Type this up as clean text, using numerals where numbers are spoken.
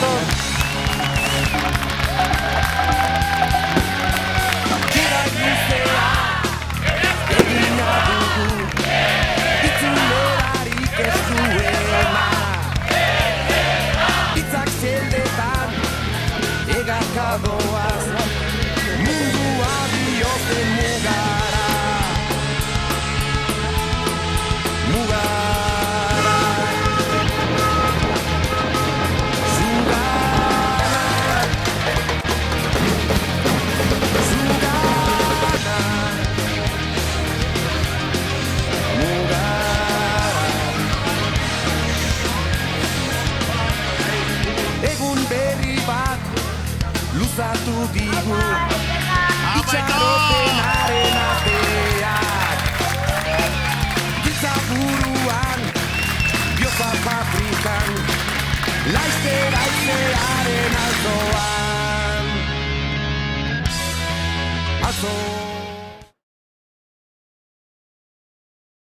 dator. Kira luzea egina dugu, itzulerarik ez duena. Itzak zeldetan egaka doaz, mundua bihotze mugara. Mugara. Egun berri bat luzatu digu itxaropenaren ateak. Giltza buruan, bihotza fabrikan, laizter haizearen alzoan.